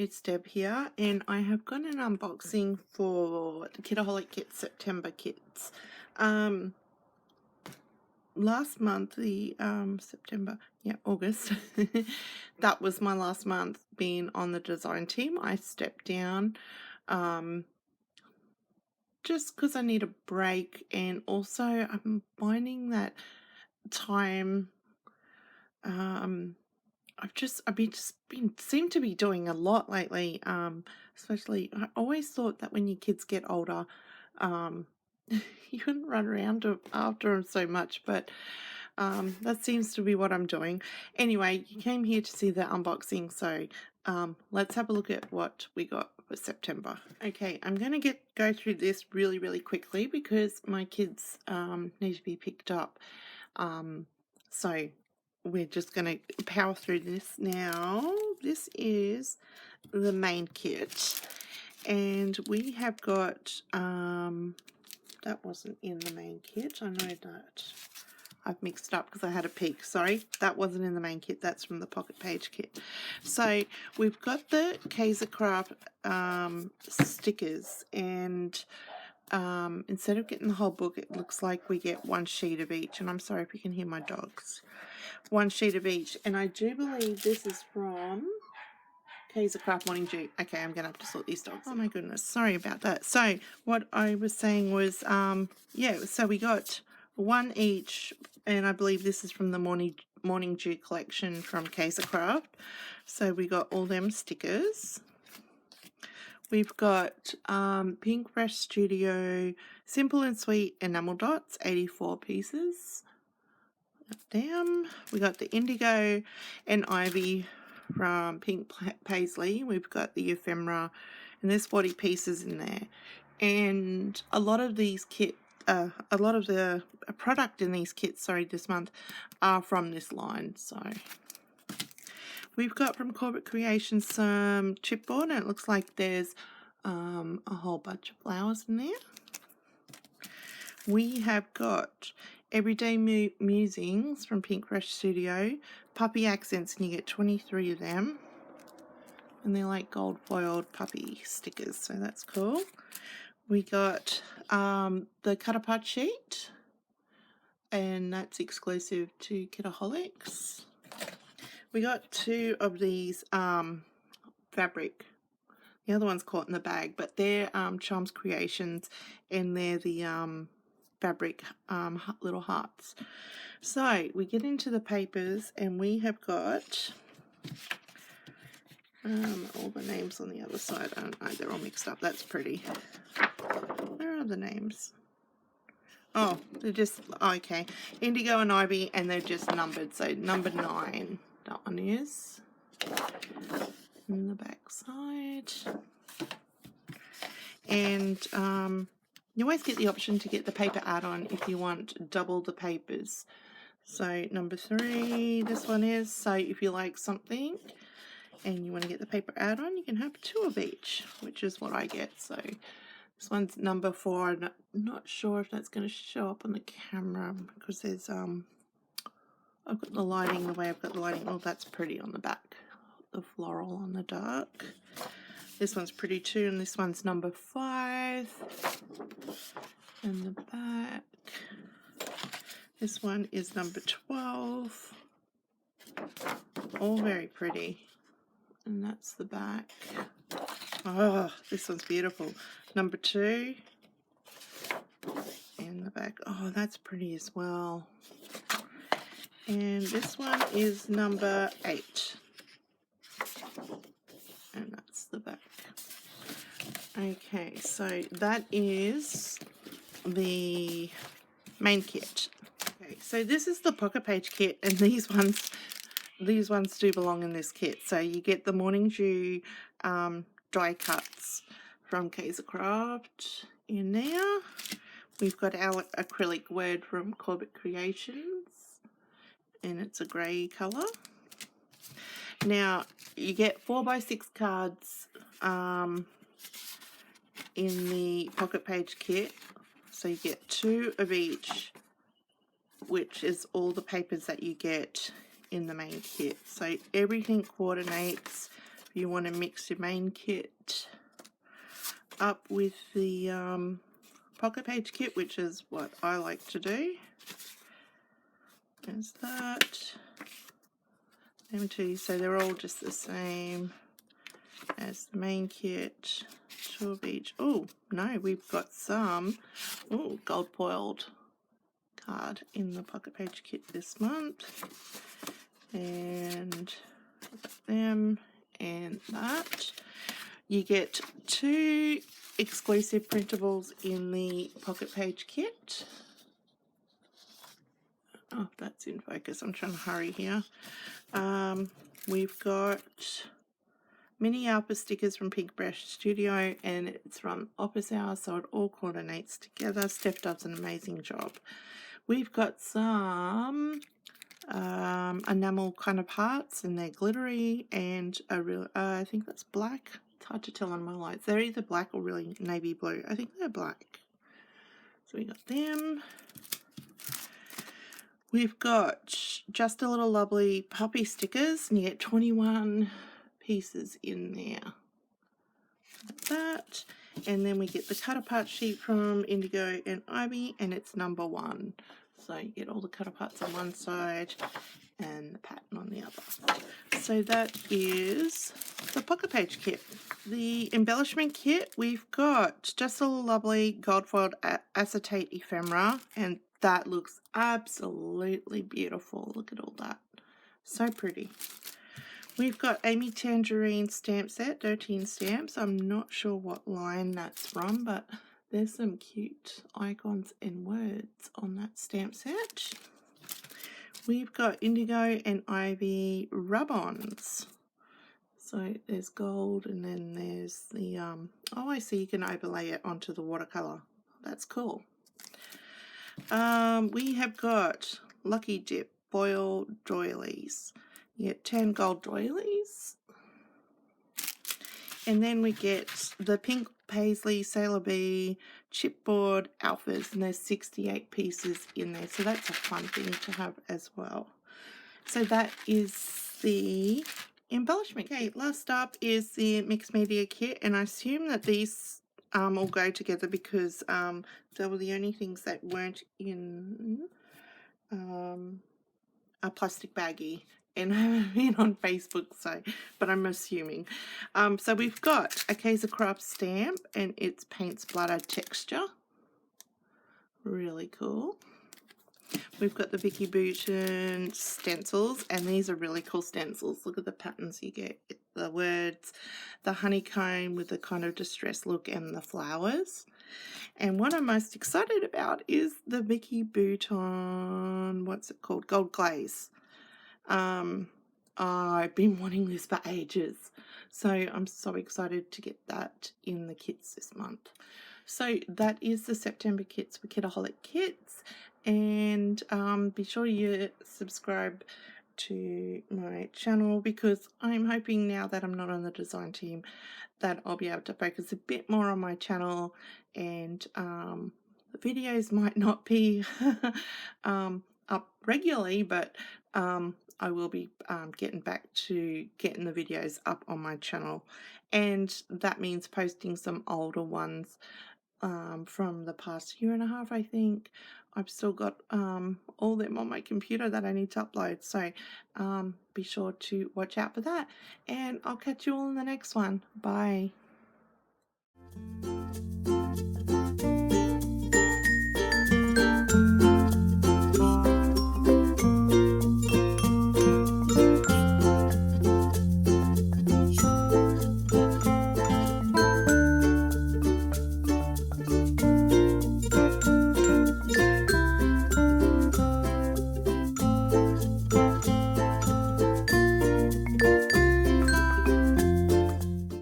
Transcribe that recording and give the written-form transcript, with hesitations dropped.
it's Deb here, and I have got an unboxing for the Kitaholic Kits September kits. Last month, August, that was my last month being on the design team. I stepped down just because I need a break, and also I'm finding that time seem to be doing a lot lately. Especially, I always thought that when your kids get older, you wouldn't run around after them so much, but that seems to be what I'm doing. Anyway, you came here to see the unboxing, so let's have a look at what we got for September. Okay, I'm going to go through this really quickly because my kids need to be picked up. So we're just going to power through this now. This is the main kit, and we have got that wasn't in the main kit. I know that I've mixed up because I had a peek. Sorry, that wasn't in the main kit. That's from the pocket page kit. So we've got the Craft stickers, and instead of getting the whole book, it looks like we get one sheet of each. And I'm sorry if you can hear my dogs. One sheet of each, and I do believe this is from Craft Morning Dew. Okay, I'm gonna have to sort these dogs. Oh my goodness, sorry about that. So what I was saying was, so we got one each, and I believe this is from the Morning Dew collection from Craft. So we got all them stickers. We've got Pink Fresh Studio Simple and Sweet enamel dots, 84 pieces. Down. We got the Indigo and Ivy from Pink Paisley. We've got the ephemera, and there's 40 pieces in there. And a lot of these a lot of the product in these kits, this month, are from this line. So we've got from Corporate Creations some chipboard, and it looks like there's a whole bunch of flowers in there. We have got Everyday Musings from Pink Fresh Studio, puppy accents, and you get 23 of them. And they're like gold foiled puppy stickers, so that's cool. We got the cut apart sheet, and that's exclusive to Kitaholics. We got two of these fabric. The other one's caught in the bag, but they're Charms Creations, and they're the fabric little hearts. So we get into the papers, and we have got all the names on the other side. I don't know, they're all mixed up. That's pretty. Where are the names? Oh, they're just, okay. Indigo and Ivy, and they're just numbered. So number 9, that one is. In the back side. And you always get the option to get the paper add-on if you want double the papers. So number 3, this one is. So if you like something and you want to get the paper add-on, you can have 2 of each, which is what I get. So this one's number 4. I'm not sure if that's going to show up on the camera because there's I've got the lighting the way I've got the lighting. Oh, that's pretty on the back. The floral on the dark. This one's pretty too, and this one's number 5 in the back. This one is number 12. All very pretty, and that's the back. Oh, this one's beautiful. Number 2 in the back. Oh, that's pretty as well. And this one is number 8. And that's the back. Okay, so that is the main kit. Okay, so this is the pocket page kit, and these ones do belong in this kit. So you get the Morning Dew die cuts from Craft in there. We've got our acrylic word from Corporate Creations, and it's a grey colour. Now, you get 4x6 cards in the pocket page kit. So you get 2 of each, which is all the papers that you get in the main kit. So everything coordinates you want to mix your main kit up with the pocket page kit, which is what I like to do. There's that. Them two, so they're all just the same as the main kit. 2 of each. Oh, no, we've got some gold foiled card in the pocket page kit this month. And them and that. You get 2 exclusive printables in the pocket page kit. Oh, that's in focus. I'm trying to hurry here. We've got mini Alpha stickers from Pink Brush Studio, and it's from Office Hours, so it all coordinates together. Steph does an amazing job. We've got some enamel kind of hearts, and they're glittery, and a real I think that's black. It's hard to tell on my lights. They're either black or really navy blue. I think they're black. So we got them. We've got Just a Little Lovely puppy stickers, and you get 21 pieces in there. Like that. And then we get the cut apart sheet from Indigo and Ivy, and it's number 1. So you get all the cut aparts on one side and the pattern on the other. So that is the pocket page kit. The embellishment kit, we've got Just a Little Lovely gold foiled acetate ephemera, and that looks absolutely beautiful. Look at all that. So pretty. We've got Amy Tangerine stamp set, 13 stamps. I'm not sure what line that's from, but there's some cute icons and words on that stamp set. We've got Indigo and Ivy rub-ons. So there's gold, and then there's the, oh, I see you can overlay it onto the watercolor. That's cool. We have got Lucky Dip foil doilies. You get 10 gold doilies. And then we get the pink paisley Sailor Bee chipboard alphas, and there's 68 pieces in there. So that's a fun thing to have as well. So that is the embellishment. Okay, last up is the mixed media kit, and I assume that these all go together because they were the only things that weren't in a plastic baggie, and I haven't been on Facebook, so, but I'm assuming. So we've got a Kaiser Craft stamp, and it's paint splatter texture. Really cool. We've got the Vicky Bouton stencils, and these are really cool stencils. Look at the patterns you get, the words, the honeycomb with the kind of distressed look, and the flowers. And what I'm most excited about is the Vicky Bouton, what's it called? Gold Glaze. I've been wanting this for ages, so I'm so excited to get that in the kits this month. So that is the September kits for Kitaholic Kits, and be sure you subscribe to my channel, because I'm hoping now that I'm not on the design team that I'll be able to focus a bit more on my channel, and the videos might not be up regularly, but I will be getting back to getting the videos up on my channel, and that means posting some older ones from the past year and a half, I think. I've still got all them on my computer that I need to upload, so be sure to watch out for that, and I'll catch you all in the next one. Bye.